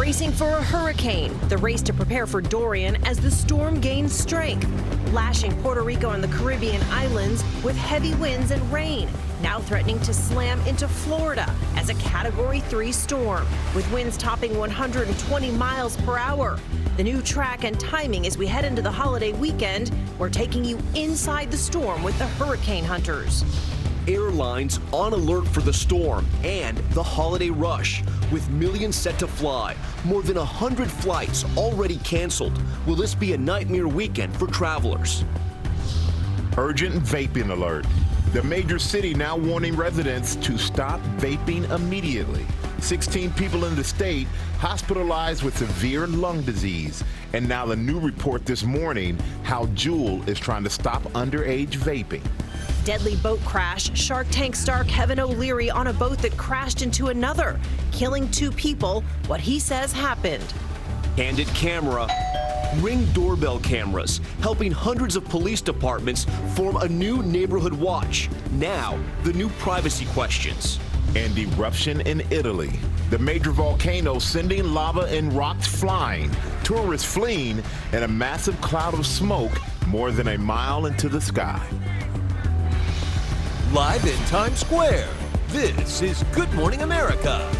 bracing for a hurricane, the race to prepare for Dorian as the storm gains strength, lashing Puerto Rico and the Caribbean islands with heavy winds and rain, now threatening to slam into Florida as a Category 3 storm, with winds topping 120 miles per hour. The new track and timing as we head into the holiday weekend, we're taking you inside the storm with the hurricane hunters. Airlines on alert for the storm and the holiday rush. With millions set to fly, more than 100 flights already canceled. Will this be a nightmare weekend for travelers? Urgent vaping alert. The major city now warning residents to stop vaping immediately. 16 people in the state hospitalized with severe lung disease. And now the new report this morning, how Juul is trying to stop underage vaping. Deadly boat crash, Shark Tank star Kevin O'Leary on a boat that crashed into another, killing 2 people, what he says happened. Candid camera, Ring doorbell cameras, helping hundreds of police departments form a new neighborhood watch. Now, the new privacy questions. And eruption in Italy. The major volcano sending lava and rocks flying, tourists fleeing, and a massive cloud of smoke more than a mile into the sky. Live in Times Square, this is Good Morning America.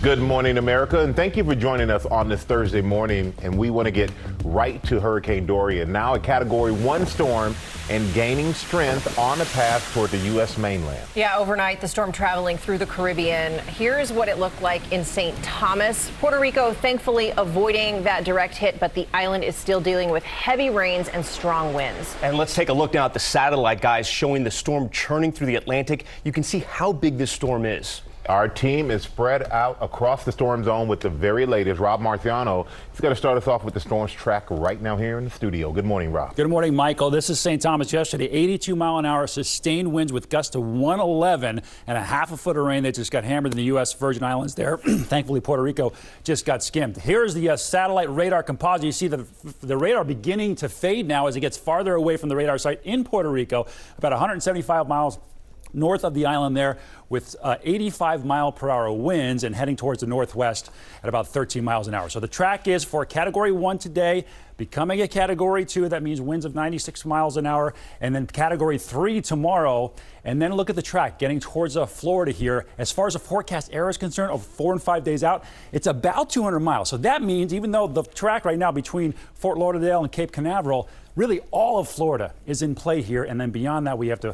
Good morning, America, and thank you for joining us on this Thursday morning. And we want to get right to Hurricane Dorian, now a Category 1 storm and gaining strength on the path toward the U.S. mainland. Yeah, overnight, the storm traveling through the Caribbean. Here's what it looked like in St. Thomas. Puerto Rico, thankfully, avoiding that direct hit, but the island is still dealing with heavy rains and strong winds. And let's take a look now at the satellite, guys, showing the storm churning through the Atlantic. You can see how big this storm is. Our team is spread out across the storm zone with the very latest. Rob Marciano, he's going to start us off with the storm's track right now here in the studio. Good morning, Rob. Good morning, Michael. This is St. Thomas yesterday. 82-mile-an-hour sustained winds with gusts to 111 and a half a foot of rain that just got hammered in the U.S. Virgin Islands there. Thankfully, Puerto Rico just got skimmed. Here's the satellite radar composite. You see the radar beginning to fade now as it gets farther away from the radar site in Puerto Rico, about 175 miles north of the island there, with 85-mile-per-hour winds and heading towards the northwest at about 13 miles an hour. So the track is for Category 1 today, becoming a Category 2. That means winds of 96 miles an hour, and then Category 3 tomorrow. And then look at the track getting towards Florida here. As far as the forecast error is concerned, of 4 and 5 days out, it's about 200 miles. So that means even though the track right now between Fort Lauderdale and Cape Canaveral, really all of Florida is in play here. And then beyond that, we have to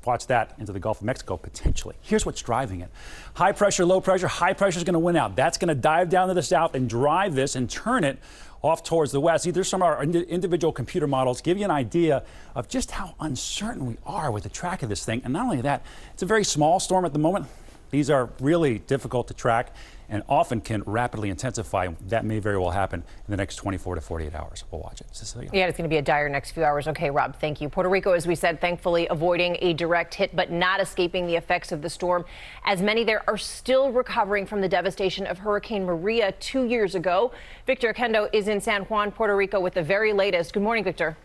watch that into the Gulf of Mexico, potentially. Here's what's driving it. High pressure, low pressure. High pressure is going to win out. That's going to dive down to the south and drive this and turn it off towards the west. There's some of our individual computer models give you an idea of just how uncertain we are with the track of this thing. And not only that, it's a very small storm at the moment. These are really difficult to track and often can rapidly intensify. That may very well happen in the next 24 to 48 hours. We'll watch it. Cecilia? Yeah, it's going to be a dire next few hours. Okay, Rob, thank you. Puerto Rico, as we said, thankfully avoiding a direct hit, but not escaping the effects of the storm, as many there are still recovering from the devastation of Hurricane Maria 2 years ago. Victor Kendo is in San Juan, Puerto Rico, with the very latest. Good morning, Victor.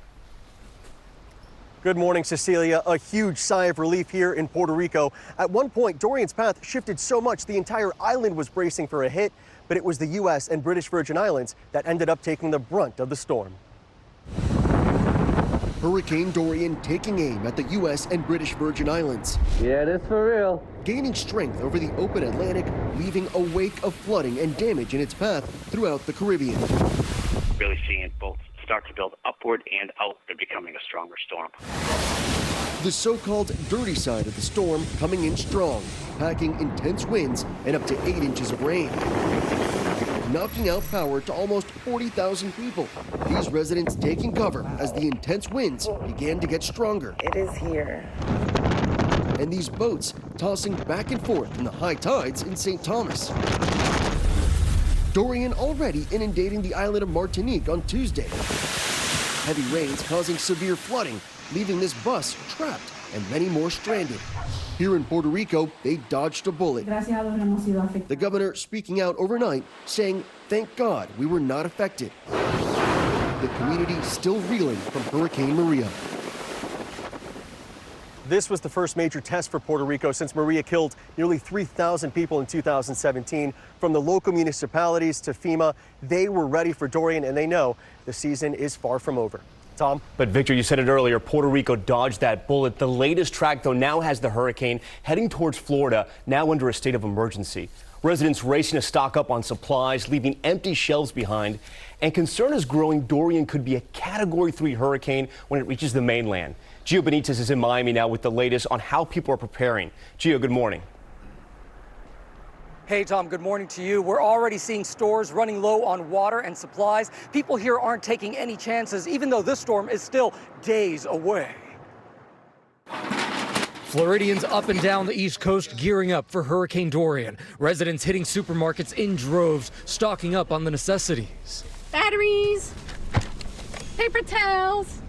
Good morning, Cecilia. A huge sigh of relief here in Puerto Rico. At one point, Dorian's path shifted so much the entire island was bracing for a hit, but it was the U.S. and British Virgin Islands that ended up taking the brunt of the storm. Hurricane Dorian taking aim at the U.S. and British Virgin Islands. Yeah, that's for real. Gaining strength over the open Atlantic, leaving a wake of flooding and damage in its path throughout the Caribbean. Really seeing it both start to build upward and out. They're becoming a stronger storm. The so-called dirty side of the storm coming in strong, packing intense winds and up to 8 inches of rain, knocking out power to almost 40,000 people. These residents taking cover as the intense winds began to get stronger. It is here. And these boats tossing back and forth in the high tides in St. Thomas. Dorian already inundating the island of Martinique on Tuesday. Heavy rains causing severe flooding, leaving this bus trapped and many more stranded. Here in Puerto Rico, they dodged a bullet. The governor speaking out overnight, saying, "Thank God we were not affected." The community still reeling from Hurricane Maria. This was the first major test for Puerto Rico since Maria killed nearly 3,000 people in 2017. From the local municipalities to FEMA, they were ready for Dorian, and they know the season is far from over. Tom? But Victor, you said it earlier, Puerto Rico dodged that bullet. The latest track, though, now has the hurricane heading towards Florida, now under a state of emergency. Residents racing to stock up on supplies, leaving empty shelves behind. And concern is growing Dorian could be a Category 3 hurricane when it reaches the mainland. Gio Benitez is in Miami now with the latest on how people are preparing. Gio, good morning. Hey, Tom, good morning to you. We're already seeing stores running low on water and supplies. People here aren't taking any chances, even though this storm is still days away. Floridians up and down the East Coast gearing up for Hurricane Dorian. Residents hitting supermarkets in droves, stocking up on the necessities. Batteries, paper towels,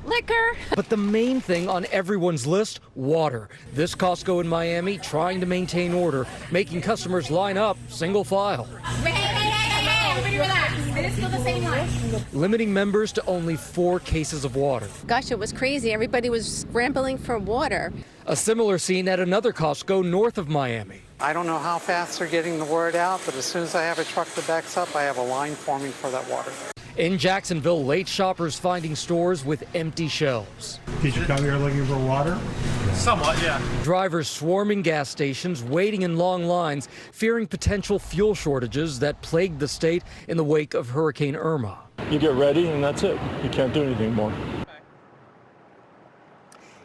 liquor. But the main thing on everyone's list, water. This Costco in Miami trying to maintain order, making customers line up single file. Everybody relax. It is still the same line. Limiting members to only 4 cases of water. Gosh, it was crazy. Everybody was scrambling for water. A similar scene at another Costco north of Miami. I don't know how fast they're getting the word out, but as soon as I have a truck that backs up, I have a line forming for that water. In Jacksonville, late shoppers finding stores with empty shelves. Did you come here looking for water? Somewhat, yeah. Drivers swarming gas stations, waiting in long lines, fearing potential fuel shortages that plagued the state in the wake of Hurricane Irma. You get ready and that's it. You can't do anything more.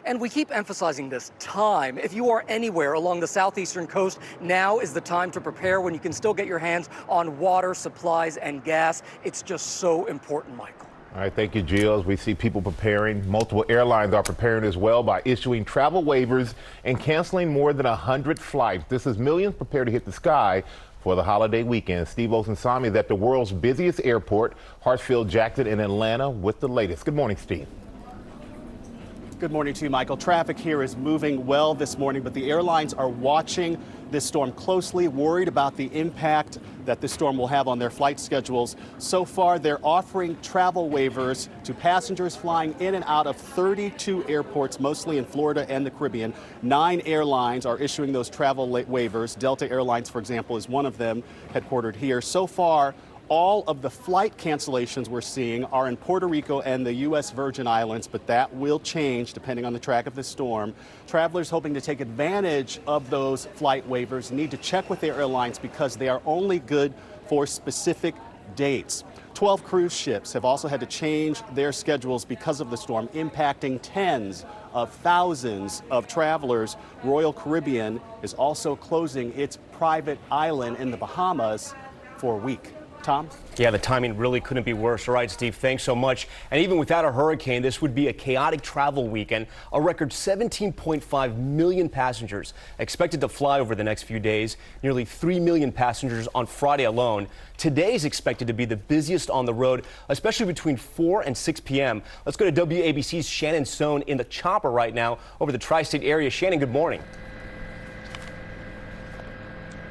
And we keep emphasizing this time. If you are anywhere along the southeastern coast, now is the time to prepare when you can still get your hands on water, supplies, and gas. It's just so important, Michael. All right, thank you, Jill. As we see people preparing, multiple airlines are preparing as well by issuing travel waivers and canceling more than 100 flights. This is millions prepared to hit the sky for the holiday weekend. Steve Osensami is at the world's busiest airport, Hartsfield-Jackson in Atlanta, with the latest. Good morning, Steve. Good morning to you, Michael. Traffic here is moving well this morning, but the airlines are watching this storm closely, worried about the impact that this storm will have on their flight schedules. So far, they're offering travel waivers to passengers flying in and out of 32 airports, mostly in Florida and the Caribbean. 9 airlines are issuing those travel waivers. Delta Airlines, for example, is one of them, headquartered here. So far, all of the flight cancellations we're seeing are in Puerto Rico and the U.S. Virgin Islands, but that will change depending on the track of the storm. Travelers hoping to take advantage of those flight waivers need to check with their airlines because they are only good for specific dates. 12 cruise ships have also had to change their schedules because of the storm, impacting tens of thousands of travelers. Royal Caribbean is also closing its private island in the Bahamas for a week. Tom? Yeah, the timing really couldn't be worse. All right, Steve, thanks so much. And even without a hurricane, this would be a chaotic travel weekend. A record 17.5 million passengers expected to fly over the next few days. Nearly 3 million passengers on Friday alone. Today is expected to be the busiest on the road, especially between 4 and 6 p.m. Let's go to WABC's Shannon Sohn in the chopper right now over the tri-state area. Shannon, good morning.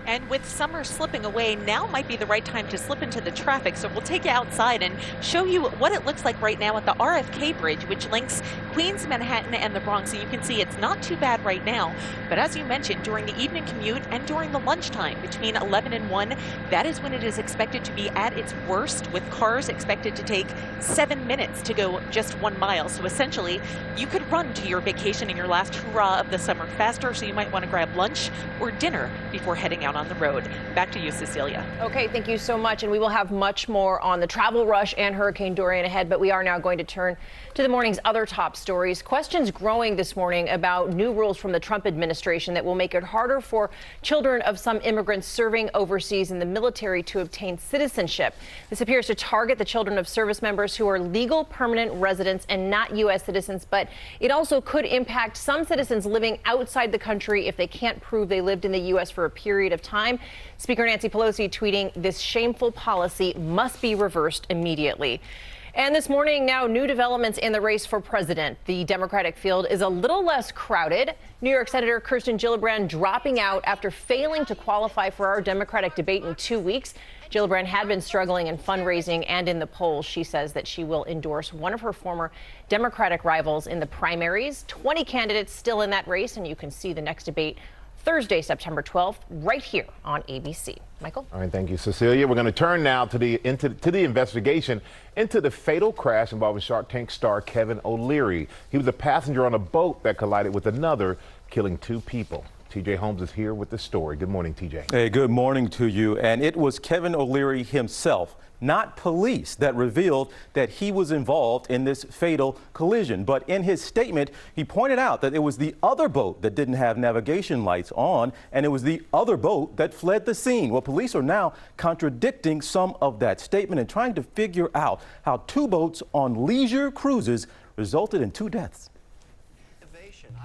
And with summer slipping away, now might be the right time to slip into the traffic. So we'll take you outside and show you what it looks like right now at the RFK Bridge, which links Queens, Manhattan, and the Bronx. So you can see it's not too bad right now. But as you mentioned, during the evening commute and during the lunchtime between 11 and 1, that is when it is expected to be at its worst, with cars expected to take 7 minutes to go just 1 mile. So essentially, you could run to your vacation and your last hurrah of the summer faster. So you might want to grab lunch or dinner before heading out on the road. Back to you, Cecilia. Okay, thank you so much. And we will have much more on the travel rush and Hurricane Dorian ahead, but we are now going to turn to the morning's other top stories. Questions growing this morning about new rules from the Trump administration that will make it harder for children of some immigrants serving overseas in the military to obtain citizenship. This appears to target the children of service members who are legal permanent residents and not U.S. citizens, but it also could impact some citizens living outside the country if they can't prove they lived in the U.S. for a period of time. Speaker Nancy Pelosi tweeting, "This shameful policy must be reversed immediately." And this morning, now new developments in the race for president. The Democratic field is a little less crowded. New York Senator Kirsten Gillibrand dropping out after failing to qualify for our Democratic debate in 2 weeks. Gillibrand had been struggling in fundraising and in the polls. She says that she will endorse one of her former Democratic rivals in the primaries. 20 candidates still in that race, and you can see the next debate Thursday, September 12th, right here on ABC. Michael? All right, thank you, Cecilia. We're going to turn now to the investigation into the fatal crash involving Shark Tank star Kevin O'Leary. He was a passenger on a boat that collided with another, killing 2 people. TJ Holmes is here with the story. Good morning, TJ. Hey, good morning to you. And it was Kevin O'Leary himself, not police, that revealed that he was involved in this fatal collision. But in his statement, he pointed out that it was the other boat that didn't have navigation lights on, and it was the other boat that fled the scene. Well, police are now contradicting some of that statement and trying to figure out how 2 boats on leisure cruises resulted in 2 deaths.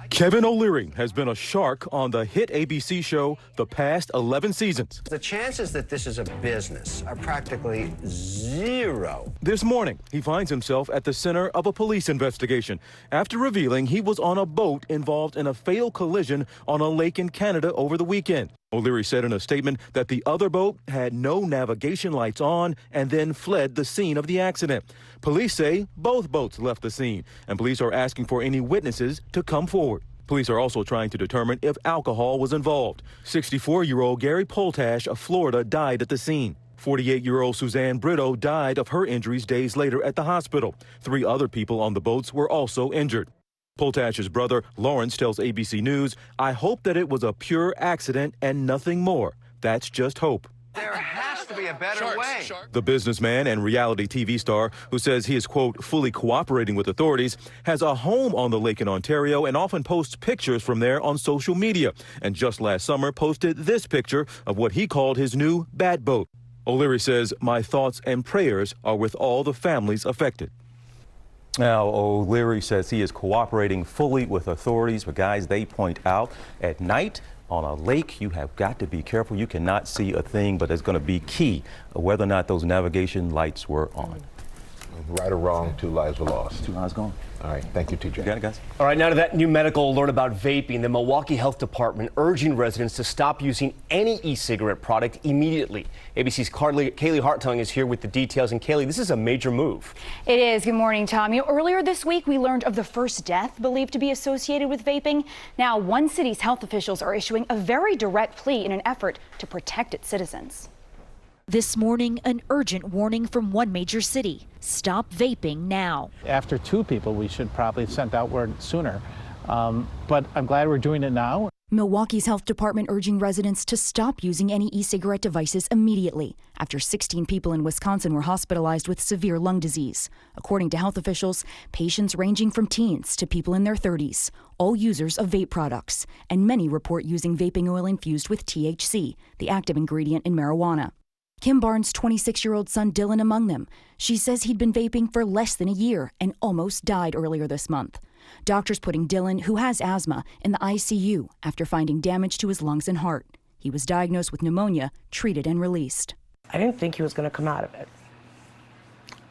Kevin O'Leary has been a shark on the hit ABC show the past 11 seasons. The chances that this is a business are practically zero. This morning, he finds himself at the center of a police investigation after revealing he was on a boat involved in a fatal collision on a lake in Canada over the weekend. O'Leary said in a statement that the other boat had no navigation lights on and then fled the scene of the accident. Police say both boats left the scene, and police are asking for any witnesses to come forward. Police are also trying to determine if alcohol was involved. 64-year-old Gary Poltash of Florida died at the scene. 48-year-old Suzanne Brito died of her injuries days later at the hospital. 3 other people on the boats were also injured. Poltash's brother, Lawrence, tells ABC News, "I hope that it was a pure accident and nothing more. That's just hope." There has to be a better way. The businessman and reality TV star, who says he is, quote, fully cooperating with authorities, has a home on the lake in Ontario and often posts pictures from there on social media. And just last summer posted this picture of what he called his new bat boat. O'Leary says, "My thoughts and prayers are with all the families affected." Now, O'Leary says he is cooperating fully with authorities, but guys, they point out at night on a lake, you have got to be careful. You cannot see a thing, but it's going to be key whether or not those navigation lights were on. Right or wrong, 2 lives were lost. 2 lives gone. All right, thank you, TJ. You got it, guys. All right, now to that new medical alert about vaping. The Milwaukee Health Department urging residents to stop using any e-cigarette product immediately. ABC's Kaylee Hartung is here with the details. And Kaylee, this is a major move. It is. Good morning, Tom. Earlier this week, we learned of the first death believed to be associated with vaping. Now, one city's health officials are issuing a very direct plea in an effort to protect its citizens. This morning, an urgent warning from one major city. Stop vaping now. After 2 people, we should probably have sent out word sooner. But I'm glad we're doing it now. Milwaukee's health department urging residents to stop using any e-cigarette devices immediately after 16 people in Wisconsin were hospitalized with severe lung disease. According to health officials, patients ranging from teens to people in their 30s, all users of vape products, and many report using vaping oil infused with THC, the active ingredient in marijuana. Kim Barnes' 26-year-old son Dylan among them. She says he'd been vaping for less than a year and almost died earlier this month. Doctors putting Dylan, who has asthma, in the ICU after finding damage to his lungs and heart. He was diagnosed with pneumonia, treated and released. I didn't think he was going to come out of it.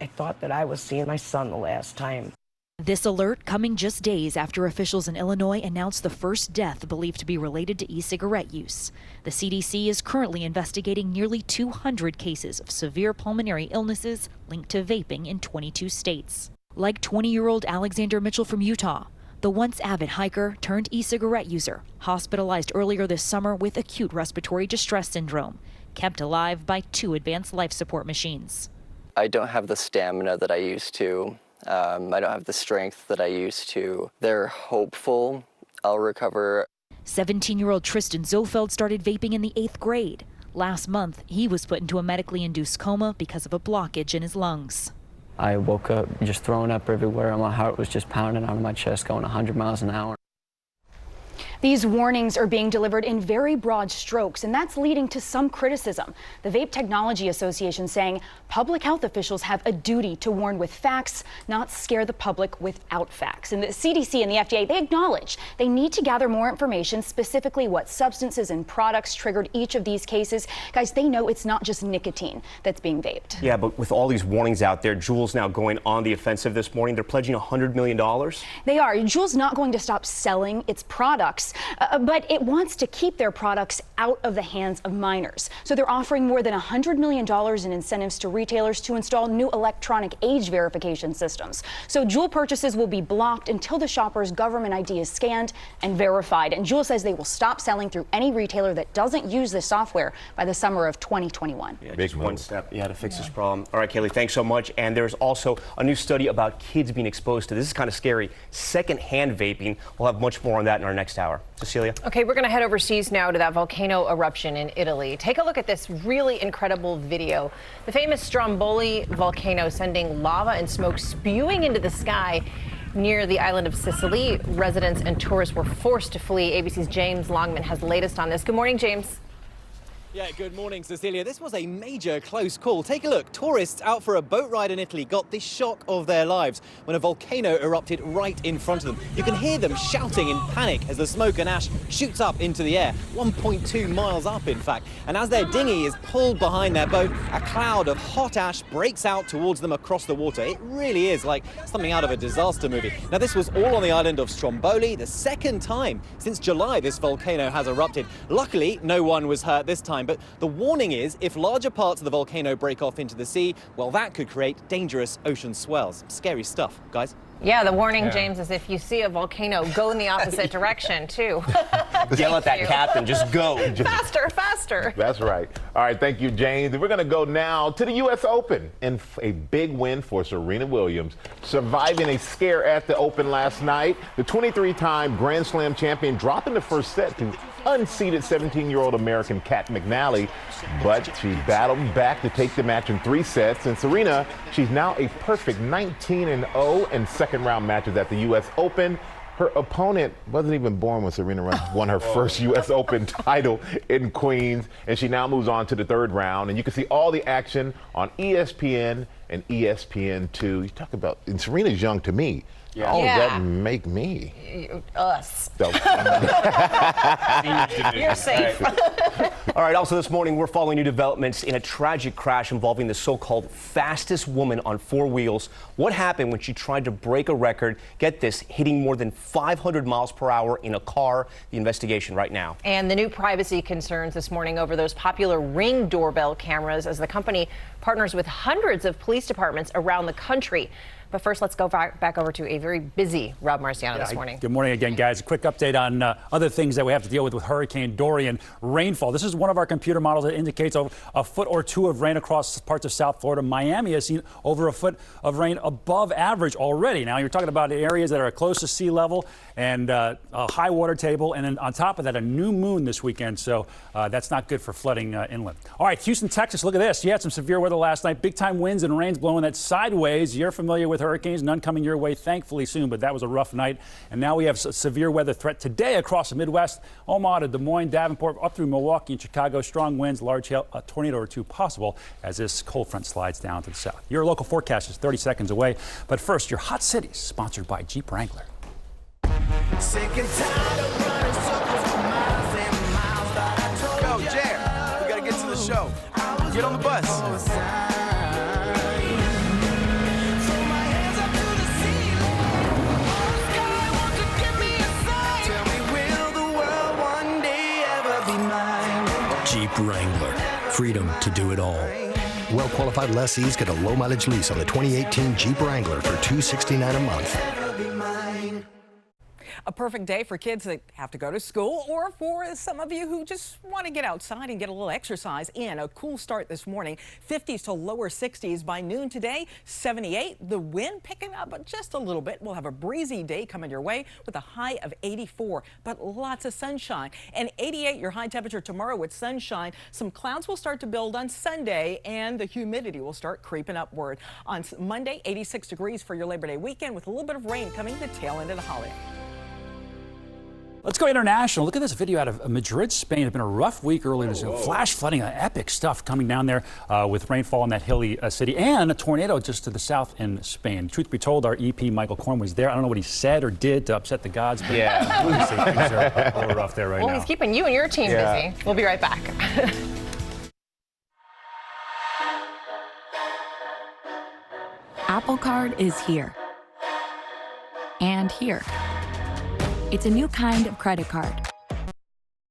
I thought that I was seeing my son the last time. This alert coming just days after officials in Illinois announced the first death believed to be related to e-cigarette use. The CDC is currently investigating nearly 200 cases of severe pulmonary illnesses linked to vaping in 22 states. Like 20-year-old Alexander Mitchell from Utah, the once avid hiker turned e-cigarette user, hospitalized earlier this summer with acute respiratory distress syndrome, kept alive by 2 advanced life support machines. I don't have the stamina that I used to. I don't have the strength that I used to. They're hopeful I'll recover. 17-year-old Tristan Zofeld started vaping in the 8th grade. Last month, he was put into a medically induced coma because of a blockage in his lungs. I woke up just throwing up everywhere, and my heart was just pounding out of my chest, going 100 miles an hour. These warnings are being delivered in very broad strokes, and that's leading to some criticism. The Vape Technology Association saying public health officials have a duty to warn with facts, not scare the public without facts. And the CDC and the FDA, they acknowledge they need to gather more information, specifically what substances and products triggered each of these cases. Guys, they know it's not just nicotine that's being vaped. Yeah, but with all these warnings out there, Juul's now going on the offensive this morning. They're pledging $100 million. They are. Juul's not going to stop selling its products, but it wants to keep their products out of the hands of minors. So they're offering more than $100 million in incentives to retailers to install new electronic age verification systems. So Juul purchases will be blocked until the shopper's government ID is scanned and verified. And Juul says they will stop selling through any retailer that doesn't use this software by the summer of 2021. Yeah, just one step to fix this problem. All right, Kaylee, thanks so much. And there's also a new study about kids being exposed to, this is kind of scary, secondhand vaping. We'll have much more on that in our next hour. Cecilia? Okay, we're going to head overseas now to that volcano eruption in Italy. Take a look at this really incredible video. The famous Stromboli volcano sending lava and smoke spewing into the sky near the island of Sicily. Residents and tourists were forced to flee. ABC's James Longman has the latest on this. Good morning, James. Yeah, good morning, Cecilia. This was a major close call. Take a look. Tourists out for a boat ride in Italy got the shock of their lives when a volcano erupted right in front of them. You can hear them shouting in panic as the smoke and ash shoots up into the air, 1.2 miles up, in fact. And as their dinghy is pulled behind their boat, a cloud of hot ash breaks out towards them across the water. It really is like something out of a disaster movie. Now, this was all on the island of Stromboli, the second time since July this volcano has erupted. Luckily, no one was hurt this time. But the warning is, if larger parts of the volcano break off into the sea, well, that could create dangerous ocean swells. Scary stuff, guys. Yeah, the warning, James, is if you see a volcano, go in the opposite direction, too. Yell at that captain, just go. Faster, faster. That's right. All right, thank you, James. We're going to go now to the U.S. Open and a big win for Serena Williams, surviving a scare at the Open last night. The 23-time Grand Slam champion dropping the first set to unseeded 17-year-old American Kat McNally, but she battled back to take the match in 3 sets. And Serena, she's now a perfect 19-0 in second-round matches at the U.S. Open. Her opponent wasn't even born when Serena won her first U.S. Open title in Queens, and she now moves on to the third round. And you can see all the action on ESPN and ESPN2. You talk about, and Serena's young to me. Yeah. All of that make me. Us. So. You're safe. All right, also this morning, we're following new developments in a tragic crash involving the so-called fastest woman on 4 wheels. What happened when she tried to break a record, get this, hitting more than 500 miles per hour in a car? The investigation right now. And the new privacy concerns this morning over those popular Ring doorbell cameras as the company partners with hundreds of police departments around the country. But first, let's go back over to a very busy Rob Marciano this morning. Good morning again, guys. A quick update on other things that we have to deal with Hurricane Dorian rainfall. This is one of our computer models that indicates a foot or two of rain across parts of South Florida. Miami has seen over a foot of rain above average already. Now, you're talking about areas that are close to sea level and a high water table, and then on top of that, a new moon this weekend. So that's not good for flooding inland. All right, Houston, Texas, look at this. You had some severe weather last night. Big time winds and rains blowing that sideways. You're familiar with hurricanes, none coming your way thankfully soon, but that was a rough night. And now we have a severe weather threat today across the Midwest, Omaha to Des Moines, Davenport, up through Milwaukee and Chicago. Strong winds, large hail, a tornado or two possible as this cold front slides down to the south. Your local forecast is 30 seconds away. But first, your hot cities, sponsored by Jeep Wrangler. Sick and tired of running circles for miles and miles that I told Yo, Jam, we gotta get to the show. Get on the bus. Jeep Wrangler. Freedom to do it all. Well-qualified lessees get a low-mileage lease on the 2018 Jeep Wrangler for $269 a month. A perfect day for kids that have to go to school, or for some of you who just want to get outside and get a little exercise in. A cool start this morning, 50s to lower 60s by noon today, 78. The wind picking up just a little bit. We'll have a breezy day coming your way with a high of 84, but lots of sunshine. And 88, your high temperature tomorrow with sunshine. Some clouds will start to build on Sunday, and the humidity will start creeping upward. On Monday, 86 degrees for your Labor Day weekend with a little bit of rain coming the tail end of the holiday. Let's go international. Look at this video out of Madrid, Spain. It's been a rough week earlier. There's flash flooding, epic stuff coming down there with rainfall in that hilly city, and a tornado just to the south in Spain. Truth be told, our EP Michael Korn was there. I don't know what he said or did to upset the gods, but things are a little rough there right now. Well, he's keeping you and your team busy. We'll be right back. Apple Card is here. And here. It's a new kind of credit card